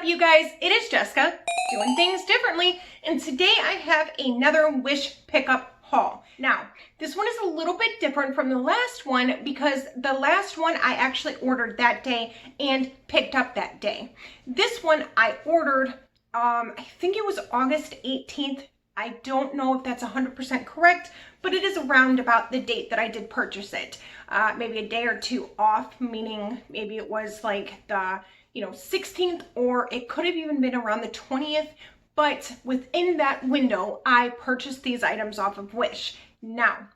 you guys? It is Jessica, doing things differently, and today I have another Wish pickup haul. Now, this one is a little bit different from the last one because the last one I actually ordered that day and picked up that day. This one I ordered, I think it was August 18th. I don't know if that's 100% correct, but it is around about the date that I did purchase it. Maybe a day or two off, meaning maybe it was like the 16th, or it could have even been around the 20th. But within that window, I purchased these items off of Wish. Now,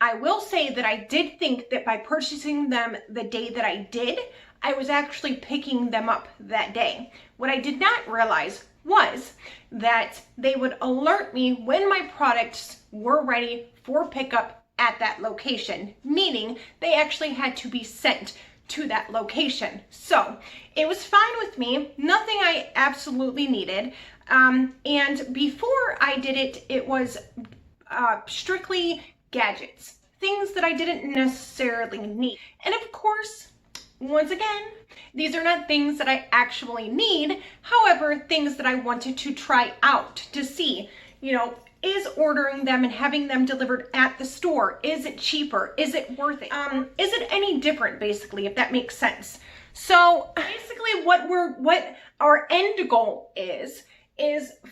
I will say that I did think that by purchasing them the day that I did, I was actually picking them up that day. What I did not realize was that they would alert me when my products were ready for pickup at that location, meaning they actually had to be sent to that location. So it was fine with me, nothing I absolutely needed. And before I did it, it was strictly gadgets, things that I didn't necessarily need. And of course, once again, these are not things that I actually need. However, things that I wanted to try out to see, is ordering them and having them delivered at the store, is it cheaper? Is it worth it? Is it any different, basically, if that makes sense? So basically what our end goal is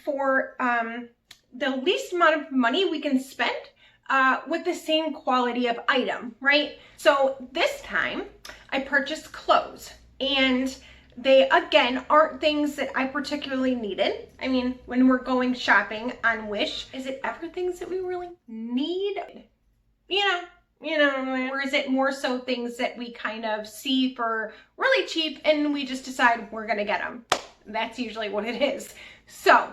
for the least amount of money we can spend with the same quality of item, right? So this time I purchased clothes, and they, again, aren't things that I particularly needed. I mean, when we're going shopping on Wish, is it ever things that we really need? Or is it more so things that we kind of see for really cheap and we just decide we're gonna get them? That's usually what it is. So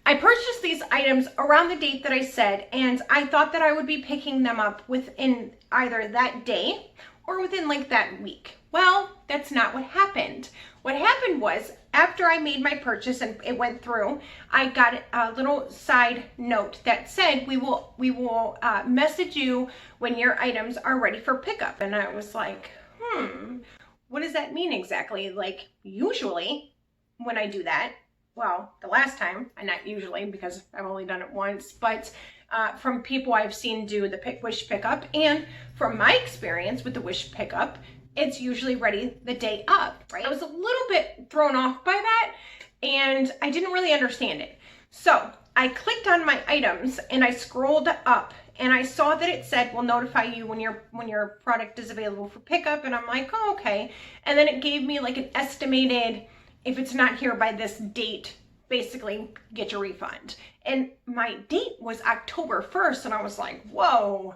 I purchased these items around the date that I said, and I thought that I would be picking them up within either that day or within like that week. Well, that's not what happened. What happened was, after I made my purchase and it went through, I got a little side note that said, we will message you when your items are ready for pickup. And I was like, what does that mean exactly? Like, usually when I do that, well, the last time, and not usually because I've only done it once, but from people I've seen do the Wish pickup, and from my experience with the Wish pickup, it's usually ready the day of, right? I was a little bit thrown off by that, and I didn't really understand it. So I clicked on my items and I scrolled up and I saw that it said, we'll notify you when your product is available for pickup. And I'm like, oh, okay. And then it gave me like an estimated, if it's not here by this date, basically get your refund. And my date was October 1st. And I was like, whoa,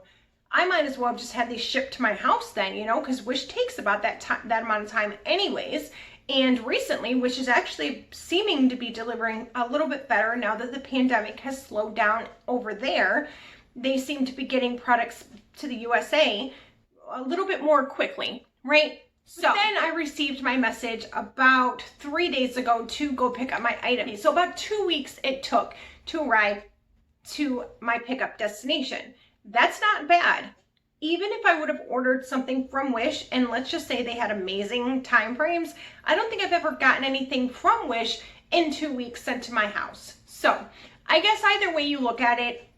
I might as well have just had these shipped to my house then, because Wish takes about that amount of time anyways. And recently, Wish is actually seeming to be delivering a little bit better now that the pandemic has slowed down over there. They seem to be getting products to the USA a little bit more quickly, right? So then I received my message about 3 days ago to go pick up my item. So about 2 weeks it took to arrive to my pickup destination. That's not bad. Even if I would have ordered something from Wish, and let's just say they had amazing time frames, I don't think I've ever gotten anything from Wish in 2 weeks sent to my house. So I guess either way you look at it,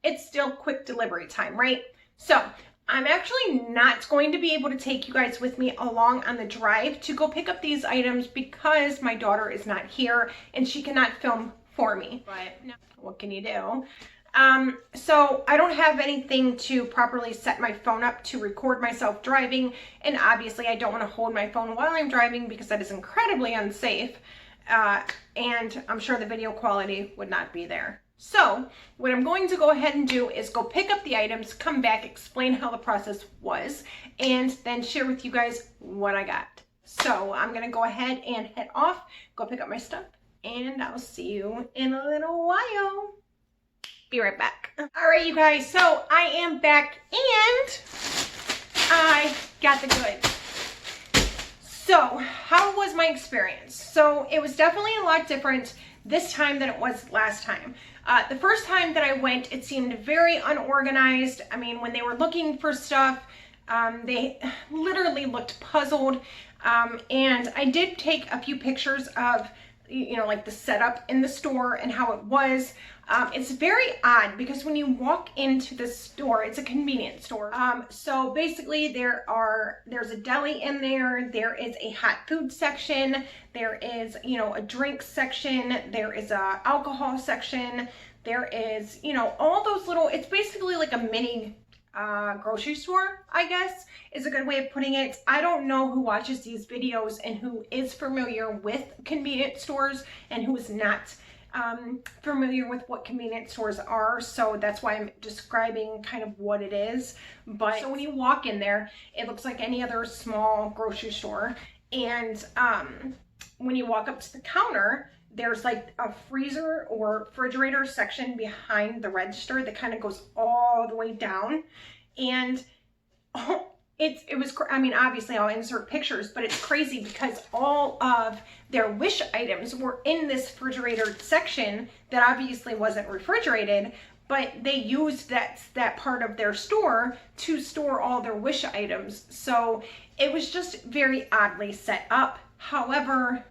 it's still quick delivery time, right? So I'm actually not going to be able to take you guys with me along on the drive to go pick up these items because my daughter is not here and she cannot film for me. But what can you do? So I don't have anything to properly set my phone up to record myself driving. And obviously I don't want to hold my phone while I'm driving because that is incredibly unsafe. And I'm sure the video quality would not be there. So what I'm going to go ahead and do is go pick up the items, come back, explain how the process was, and then share with you guys what I got. So I'm going to go ahead and head off, go pick up my stuff, and I'll see you in a little while. Be right back. All right, you guys, so I am back and I got the goods. So how was my experience? So it was definitely a lot different this time than it was last time. The first time that I went, it seemed very unorganized. I mean, when they were looking for stuff, they literally looked puzzled. And I did take a few pictures of you know, like the setup in the store and how it was. It's very odd because when you walk into the store, it's a convenience store. So basically there's a deli in there. There is a hot food section. There is, you know, a drink section. There is a alcohol section. There is, you know, all those little, it's basically like a mini grocery store, I guess, is a good way of putting it. I don't know who watches these videos and who is familiar with convenience stores and who is not familiar with what convenience stores are, so that's why I'm describing kind of what it is. But so when you walk in there, it looks like any other small grocery store, and when you walk up to the counter, there's like a freezer or refrigerator section behind the register that kind of goes all the way down, and it was, I mean, obviously I'll insert pictures, but it's crazy because all of their Wish items were in this refrigerator section that obviously wasn't refrigerated, but they used that part of their store to store all their Wish items. So it was just very oddly set up. However,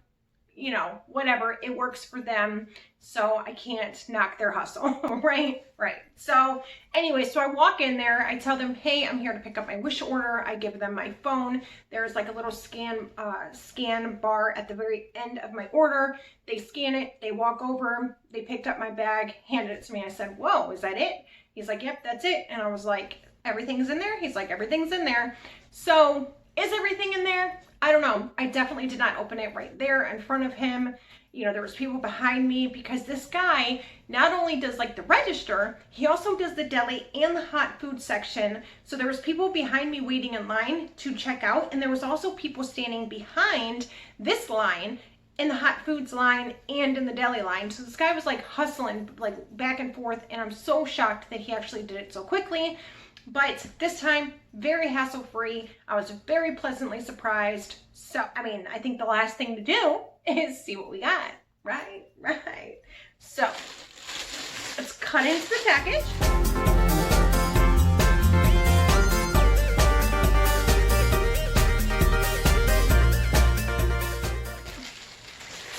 you know, whatever, it works for them, so I can't knock their hustle, right? Right. So anyway, so I walk in there, I tell them, hey, I'm here to pick up my Wish order. I give them my phone. There's like a little scan bar at the very end of my order. They scan it, they walk over, they picked up my bag, handed it to me. I said, whoa, is that it? He's like, yep, that's it. And I was like, everything's in there? He's like, everything's in there. So is everything in there? I don't know. I definitely did not open it right there in front of him. You know, there was people behind me because this guy not only does like the register, he also does the deli and the hot food section. So there was people behind me waiting in line to check out, and there was also people standing behind this line in the hot foods line and in the deli line. So this guy was like hustling like back and forth, and I'm so shocked that he actually did it so quickly. But this time, very hassle-free. I was very pleasantly surprised. So, I mean, I think the last thing to do is see what we got, right? Right. So, let's cut into the package.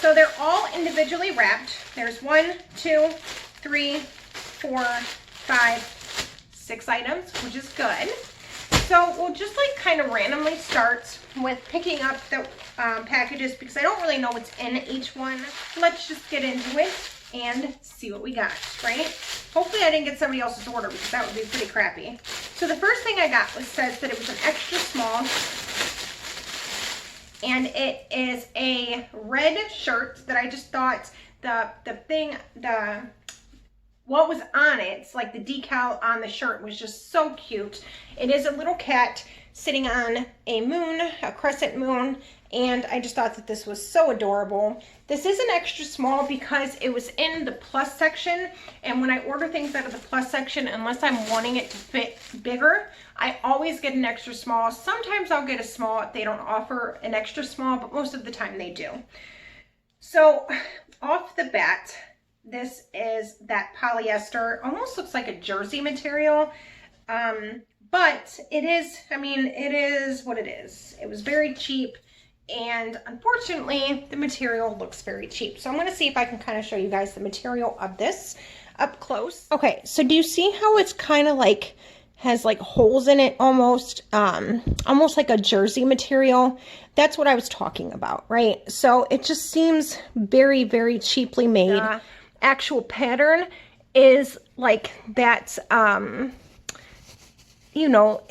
So they're all individually wrapped. There's 1, 2, 3, 4, 5, 6 items, which is good. So we'll just like kind of randomly start with picking up the packages because I don't really know what's in each one. Let's just get into it and see what we got, right? Hopefully I didn't get somebody else's order because that would be pretty crappy. So the first thing I got says that it was an extra small, and it is a red shirt that I just thought what was on it, it's like the decal on the shirt, was just so cute. It is a little cat sitting on a moon, a crescent moon, and I just thought that this was so adorable. This is an extra small because it was in the plus section, and when I order things out of the plus section, unless I'm wanting it to fit bigger, I always get an extra small. Sometimes I'll get a small if they don't offer an extra small, but most of the time they do. So off the bat, this is that polyester, almost looks like a jersey material, but it is, I mean, it is what it is. It was very cheap, and unfortunately, the material looks very cheap. So I'm going to see if I can kind of show you guys the material of this up close. Okay, so do you see how it's kind of like, has like holes in it almost, almost like a jersey material? That's what I was talking about, right? So it just seems very, very cheaply made. Actual pattern is like that, you know,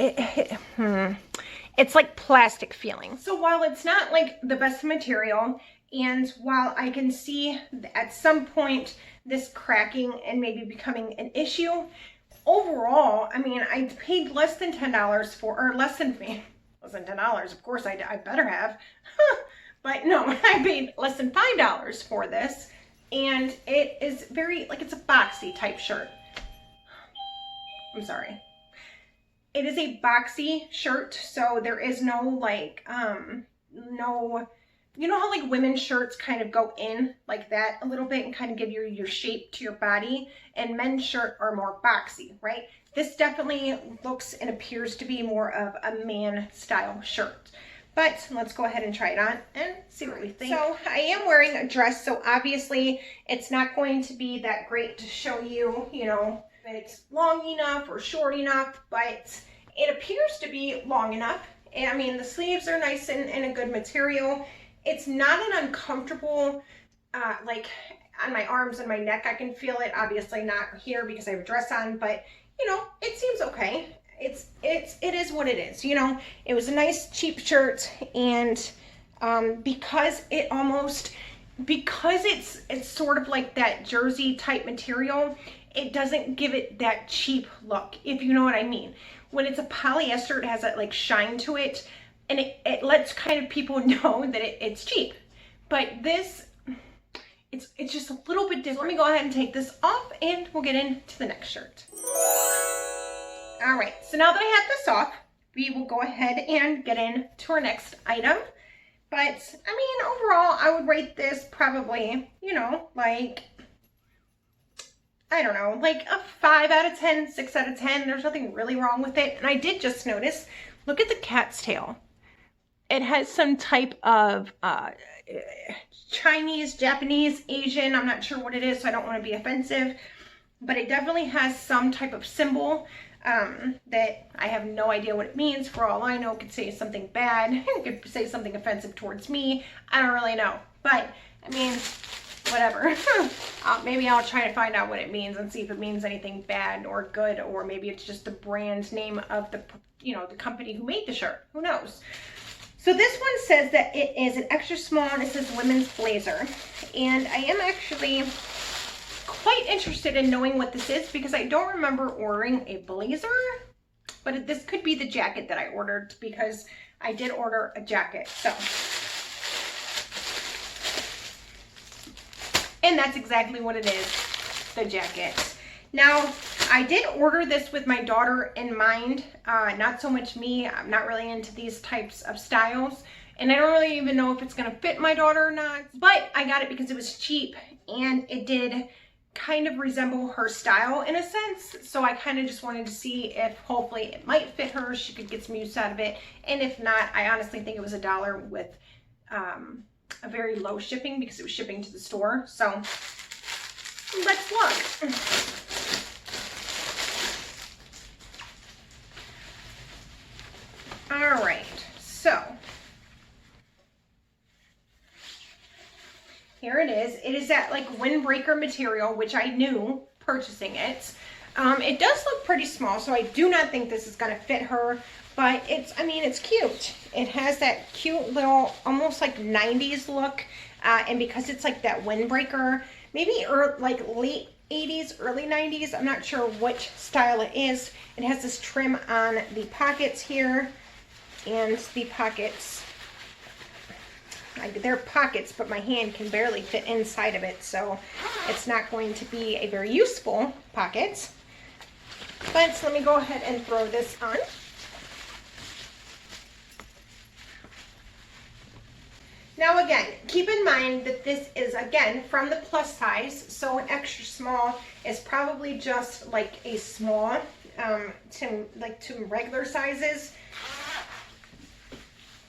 it's like plastic feeling. So while it's not like the best material, and while I can see at some point this cracking and maybe becoming an issue, overall, I mean, I paid less than $10 for, or less than $10, of course I better have, but no, I paid less than $5 for this. And it is very, like, it's a boxy type shirt. I'm sorry. It is a boxy shirt, so there is no, like, no, you know how, like, women's shirts kind of go in like that a little bit and kind of give your shape to your body, and men's shirt are more boxy, right? This definitely looks and appears to be more of a man style shirt. But let's go ahead and try it on and see what we think. So I am wearing a dress, so obviously it's not going to be that great to show you, you know, if it's long enough or short enough, but it appears to be long enough. I mean, the sleeves are nice and a good material. It's not an uncomfortable, like on my arms and my neck, I can feel it. Obviously not here because I have a dress on, but you know, it seems okay. It is what it is, you know. It was a nice cheap shirt, and because it's sort of like that jersey type material, it doesn't give it that cheap look, if you know what I mean. When it's a polyester, it has that like shine to it, and it lets kind of people know that it's cheap. But this, it's just a little bit different. So let me go ahead and take this off, and we'll get into the next shirt. All right, so now that I have this off, we will go ahead and get into our next item. But, I mean, overall, I would rate this probably, you know, like, I don't know, like a 5 out of 10, 6 out of 10. There's nothing really wrong with it. And I did just notice, look at the cat's tail. It has some type of Chinese, Japanese, Asian, I'm not sure what it is, so I don't want to be offensive. But it definitely has some type of symbol that I have no idea what it means. For all I know, it could say something bad. It could say something offensive towards me. I don't really know. But, I mean, whatever. Maybe I'll try to find out what it means and see if it means anything bad or good, or maybe it's just the brand name of the, you know, the company who made the shirt. Who knows? So this one says that it is an extra small, and it says women's blazer. And I am actually quite interested in knowing what this is, because I don't remember ordering a blazer, but this could be the jacket that I ordered, because I did order a jacket. So, and that's exactly what it is, the jacket. Now, I did order this with my daughter in mind, not so much me. I'm not really into these types of styles, and I don't really even know if it's going to fit my daughter or not, but I got it because it was cheap, and it did kind of resemble her style in a sense. So I kind of just wanted to see if hopefully it might fit her, she could get some use out of it. And if not, I honestly think it was $1 with a very low shipping, because it was shipping to the store. So let's look. All right, so here it is. It is that like windbreaker material, which I knew purchasing it. It does look pretty small, so I do not think this is going to fit her, but I mean, it's cute. It has that cute little, almost like 90s look, and because it's like that windbreaker, maybe like late 80s, early 90s, I'm not sure which style it is. It has this trim on the pockets here, and the pockets, they're pockets, but my hand can barely fit inside of it, so it's not going to be a very useful pocket. But let me go ahead and throw this on. Now again, keep in mind that this is, again, from the plus size, so an extra small is probably just like a small to regular sizes.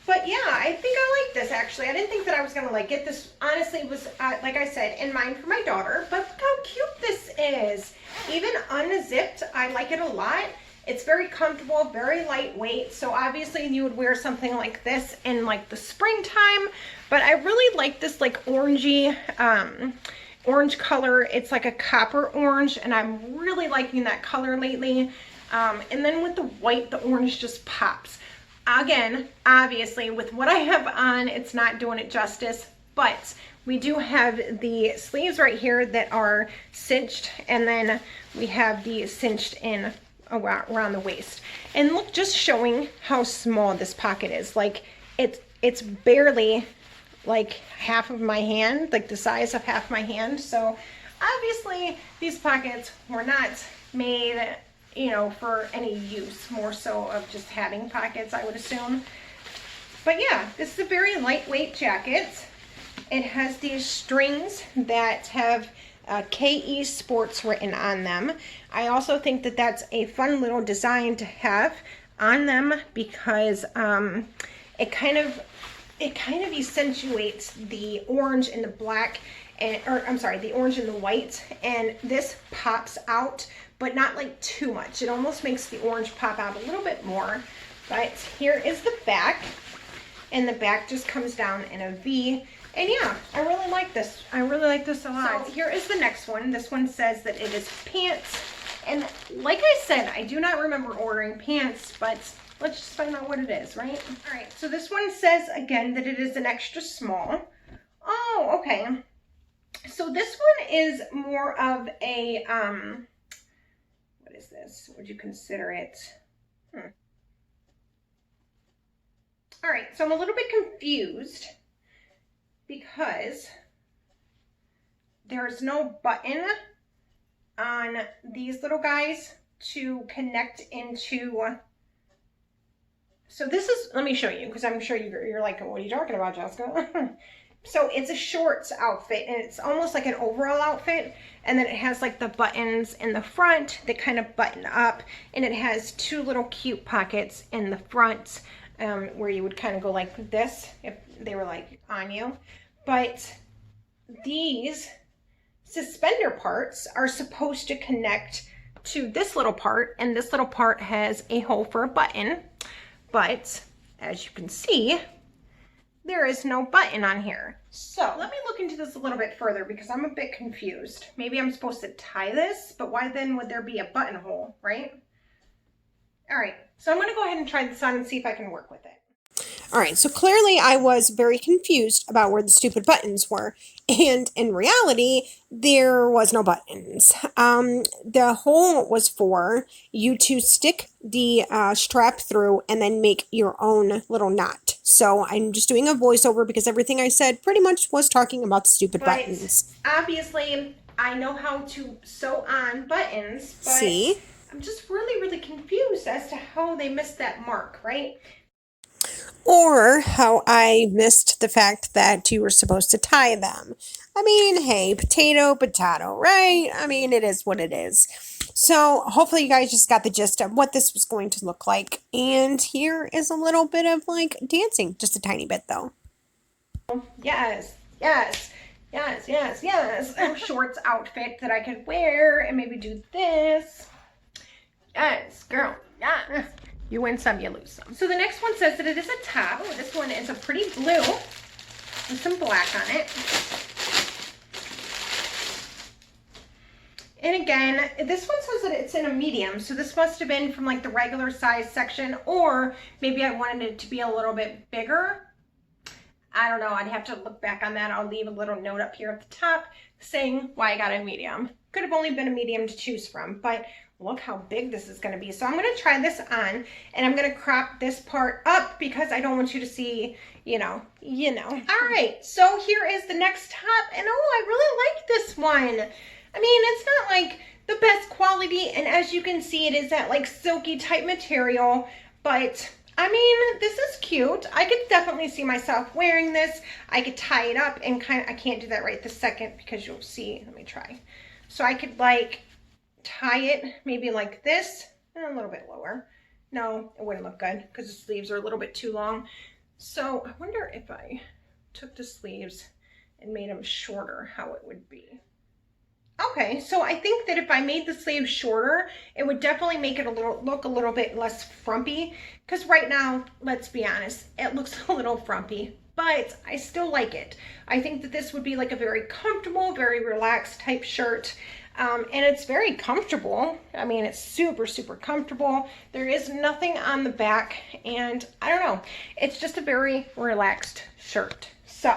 But yeah, I think I like this actually. I didn't think that I was gonna like it. This honestly was, like I said, in mind for my daughter, but look how cute this is. Even unzipped, I like it a lot. It's very comfortable, very lightweight. So obviously you would wear something like this in like the springtime, but I really like this like orangey, orange color. It's like a copper orange, and I'm really liking that color lately. And then with the white, the orange just pops. Again, obviously with what I have on, it's not doing it justice, but we do have the sleeves right here that are cinched, and then we have the cinched in around the waist. And look, just showing how small this pocket is. Like it's barely like half of my hand, like the size of half my hand. So obviously these pockets were not made, you know, for any use, more so of just having pockets, I would assume. But yeah, this is a very lightweight jacket. It has these strings that have KE Sports written on them. I also think that that's a fun little design to have on them, because it kind of accentuates the orange and the black, and or I'm sorry, the orange and the white, and this pops out, but not like too much. It almost makes the orange pop out a little bit more. But here is the back, and the back just comes down in a V. And yeah, I really like this. I really like this a lot. So here is the next one. This one says that it is pants. And like I said, I do not remember ordering pants, but let's just find out what it is, right? All right, so this one says again that it is an extra small. Oh, okay. So this one is more of a, what is this? Would you consider it? All right, so I'm a little bit confused because there's no button on these little guys to connect into. So this is, let me show you, because I'm sure you're like, what are you talking about, Jessica? So it's a shorts outfit, and it's almost like an overall outfit, and then it has like the buttons in the front that kind of button up, and it has two little cute pockets in the front where you would kind of go like this if they were like on you. But these suspender parts are supposed to connect to this little part, and this little part has a hole for a button, but as you can see, there is no button on here. So let me look into this a little bit further because I'm a bit confused. Maybe I'm supposed to tie this, but why then would there be a buttonhole, right? All right, so I'm gonna go ahead and try this on and see if I can work with it. All right, so clearly I was very confused about where the stupid buttons were. And in reality, there was no buttons. The hole was for you to stick the strap through and then make your own little knot. So I'm just doing a voiceover because everything I said pretty much was talking about the stupid buttons. Obviously, I know how to sew on buttons, but see? I'm just really, really confused as to how they missed that mark, right? Or how I missed the fact that you were supposed to tie them. I mean, hey, potato, potato, right? I mean, it is what it is. So hopefully you guys just got the gist of what this was going to look like. And here is a little bit of like dancing, just a tiny bit though. Yes, yes, yes, yes, yes. A shorts outfit that I could wear and maybe do this. Yes, girl, yes. You win some, you lose some. So the next one says that it is a top. This one is a pretty blue with some black on it. And again, this one says that it's in a medium, so this must have been from like the regular size section, or maybe I wanted it to be a little bit bigger. I don't know, I'd have to look back on that. I'll leave a little note up here at the top saying why I got a medium. Could have only been a medium to choose from, but look how big this is going to be. So I'm going to try this on, and I'm going to crop this part up because I don't want you to see, you know. All right, so here is the next top, and oh, I really like this one. I mean, it's not like the best quality, and as you can see, it is that like silky type material, but I mean, this is cute. I could definitely see myself wearing this. I could tie it up and I can't do that right this second because you'll see. Let me try. So I could like tie it maybe like this and a little bit lower. No, it wouldn't look good because the sleeves are a little bit too long. So I wonder if I took the sleeves and made them shorter, how it would be. Okay, so I think that if I made the sleeves shorter, it would definitely make it look a little bit less frumpy. Because right now, let's be honest, it looks a little frumpy, but I still like it. I think that this would be like a very comfortable, very relaxed type shirt. And it's very comfortable. I mean, it's super, super comfortable. There is nothing on the back, and I don't know. It's just a very relaxed shirt. So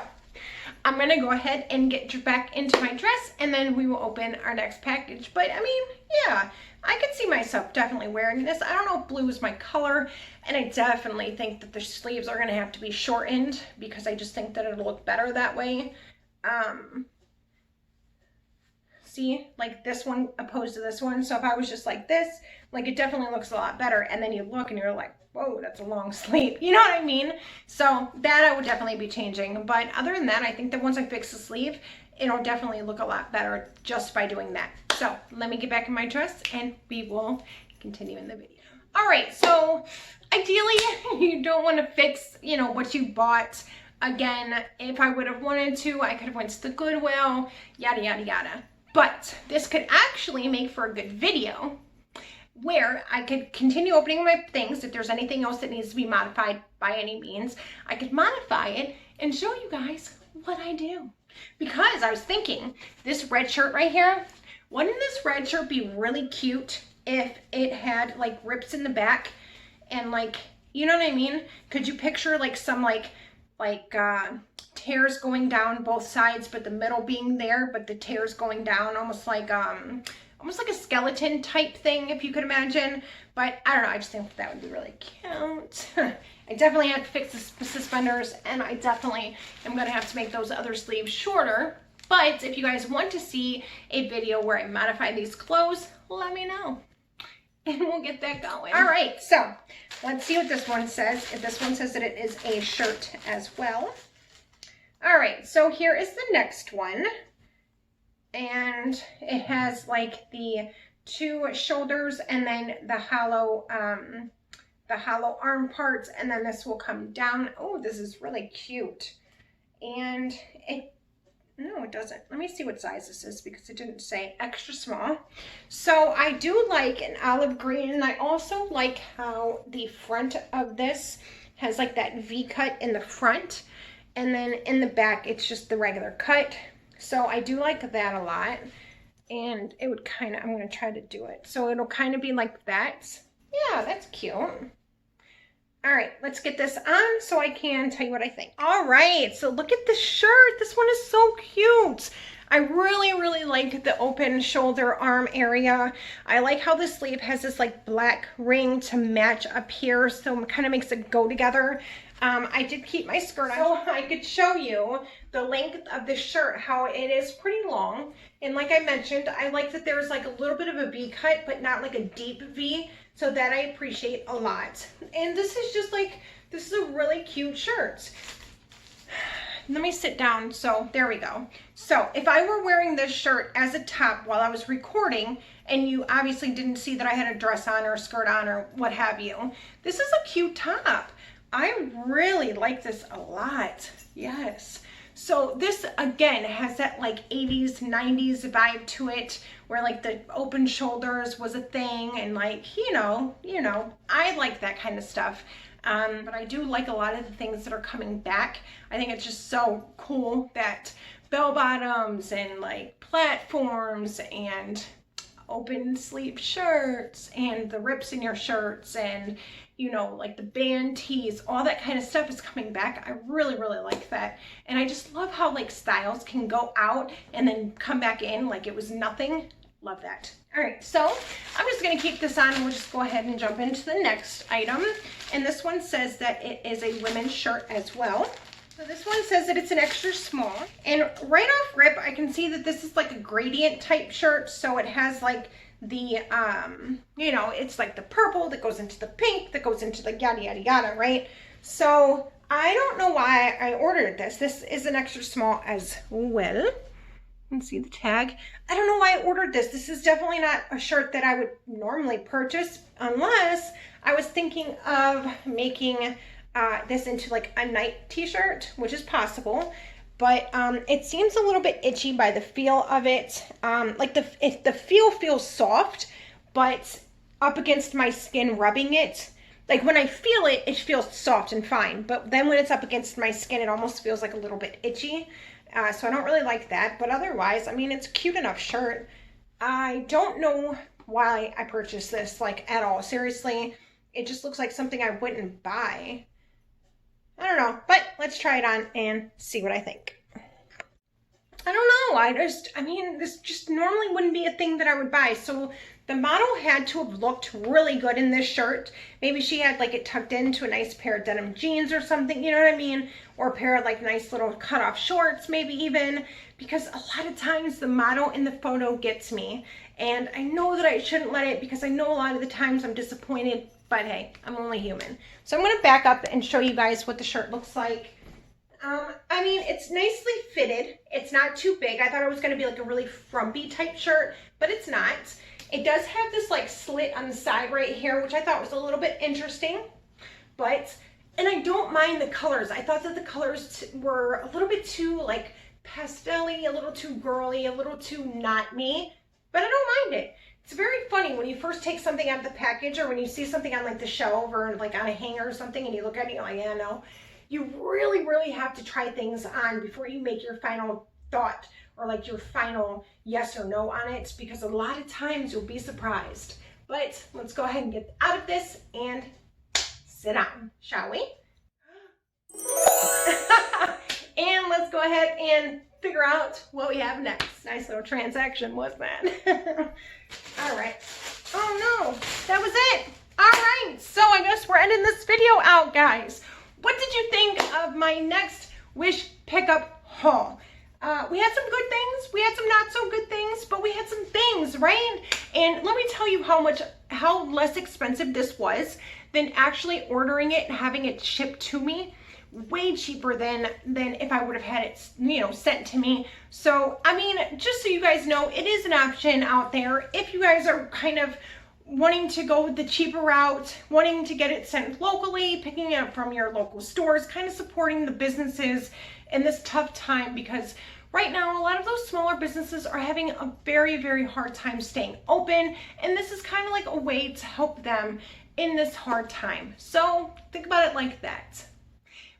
I'm gonna go ahead and get back into my dress, and then we will open our next package. But I mean, yeah, I could see myself definitely wearing this. I don't know if blue is my color, and I definitely think that the sleeves are gonna have to be shortened because I just think that it'll look better that way. See, like this one opposed to this one. So if I was just like this, like it definitely looks a lot better. And then you look and you're like, whoa, that's a long sleeve. You know what I mean? So that I would definitely be changing. But other than that, I think that once I fix the sleeve, it'll definitely look a lot better just by doing that. So let me get back in my dress and we will continue in the video. All right, so Ideally, you don't want to fix, you know, what you bought. Again, if I would have wanted to, I could have went to the Goodwill, yada, yada, yada. But this could actually make for a good video where I could continue opening my things. If there's anything else that needs to be modified by any means, I could modify it and show you guys what I do. Because I was thinking, this red shirt right here, wouldn't this red shirt be really cute if it had like rips in the back and like, you know what I mean? Could you picture like some tears going down both sides, but the middle being there, but the tears going down almost like a skeleton type thing, if you could imagine. But I don't know, I just think that would be really cute. I definitely have to fix the suspenders, and I definitely am gonna have to make those other sleeves shorter. But if you guys want to see a video where I modify these clothes, let me know and we'll get that going. All right, so let's see what this one says. If this one says that it is a shirt as well. All right, so here is the next one. And it has like the two shoulders and then the hollow arm parts, and then this will come down. Oh, this is really cute. And no, it doesn't. Let me see what size this is because it didn't say. Extra small. So I do like an olive green, and I also like how the front of this has like that V cut in the front, and then in the back it's just the regular cut. So I do like that a lot, and it would kind of, I'm going to try to do it. So it'll kind of be like that. Yeah, that's cute. All right, let's get this on so I can tell you what I think. All right, so look at the shirt. This one is so cute. I really, really like the open shoulder arm area. I like how the sleeve has this like black ring to match up here, so it kind of makes it go together. I did keep my skirt on so I could show you the length of the shirt, how it is pretty long. And like I mentioned, I like that there's like a little bit of a V cut, but not like a deep V. So that I appreciate a lot. And this is just like, this is a really cute shirt. Let me sit down. So there we go. So if I were wearing this shirt as a top while I was recording, and you obviously didn't see that I had a dress on or a skirt on or what have you, this is a cute top. I really like this a lot. Yes. So this again has that like 80s, 90s vibe to it, where like the open shoulders was a thing, and like, you know, I like that kind of stuff. But I do like a lot of the things that are coming back. I think it's just so cool that bell bottoms and like platforms and open sleeve shirts and the rips in your shirts and, you know, like the band tees, all that kind of stuff is coming back. I really, really like that. And I just love how like styles can go out and then come back in like it was nothing. Love that. All right, so I'm just gonna keep this on and we'll just go ahead and jump into the next item. And this one says that it is a women's shirt as well. So this one says that it's an extra small, and right off rip, I can see that this is like a gradient type shirt. So it has like the, you know, it's like the purple that goes into the pink, that goes into the yada, yada, yada, right? So I don't know why I ordered this. This is an extra small as well. You can see the tag. I don't know why I ordered this. This is definitely not a shirt that I would normally purchase unless I was thinking of making this into like a night t-shirt, which is possible, but it seems a little bit itchy by the feel of it. Like the feel feels soft, but up against my skin rubbing it, like when I feel it, it feels soft and fine, but then when it's up against my skin, it almost feels like a little bit itchy. So I don't really like that, but otherwise, I mean, it's a cute enough shirt. I don't know why I purchased this, like, at all. Seriously, it just looks like something I wouldn't buy. I don't know, but let's try it on and see what I think. I don't know, I mean, this just normally wouldn't be a thing that I would buy. So the model had to have looked really good in this shirt. Maybe she had like it tucked into a nice pair of denim jeans or something, you know what I mean? Or a pair of like nice little cutoff shorts, maybe even, because a lot of times the model in the photo gets me. And I know that I shouldn't let it, because I know a lot of the times I'm disappointed, but hey, I'm only human. So I'm gonna back up and show you guys what the shirt looks like. I mean, it's nicely fitted. It's not too big. I thought it was gonna be like a really frumpy type shirt, but it's not. It does have this like slit on the side right here, which I thought was a little bit interesting. And I don't mind the colors. I thought that the colors were a little bit too like pastel-y, a little too girly, a little too not me, but I don't mind it. It's very funny when you first take something out of the package, or when you see something on like the shelf or like on a hanger or something, and you look at it and you're like, yeah, no. You really, really have to try things on before you make your final thought or like your final yes or no on it, because a lot of times you'll be surprised. But let's go ahead and get out of this and sit down, shall we? And let's go ahead and figure out what we have next. Nice little transaction, wasn't that? All right. Oh no, that was it. All right, so I guess we're ending this video out, guys. What did you think of my next Wish pickup haul? We had some good things, we had some not so good things, but we had some things, right? And let me tell you how less expensive this was than actually ordering it and having it shipped to me. Way cheaper than if I would have had it, you know, sent to me. So, I mean, just so you guys know, it is an option out there if you guys are kind of wanting to go the cheaper route, wanting to get it sent locally, picking it up from your local stores, kind of supporting the businesses in this tough time, because right now a lot of those smaller businesses are having a very, very hard time staying open, and this is kind of like a way to help them in this hard time. So think about it like that.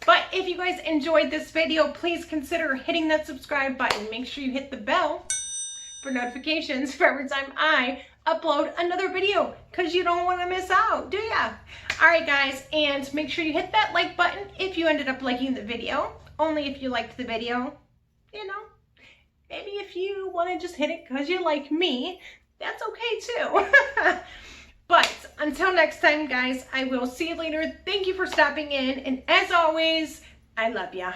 But if you guys enjoyed this video, please consider hitting that subscribe button. Make sure you hit the bell for notifications for every time I upload another video, because you don't want to miss out, do ya? Alright guys, and make sure you hit that like button if you ended up liking the video. Only if you liked the video. You know, maybe if you want to just hit it because you like me, that's okay too. But until next time, guys, I will see you later. Thank you for stopping in, and as always, I love ya.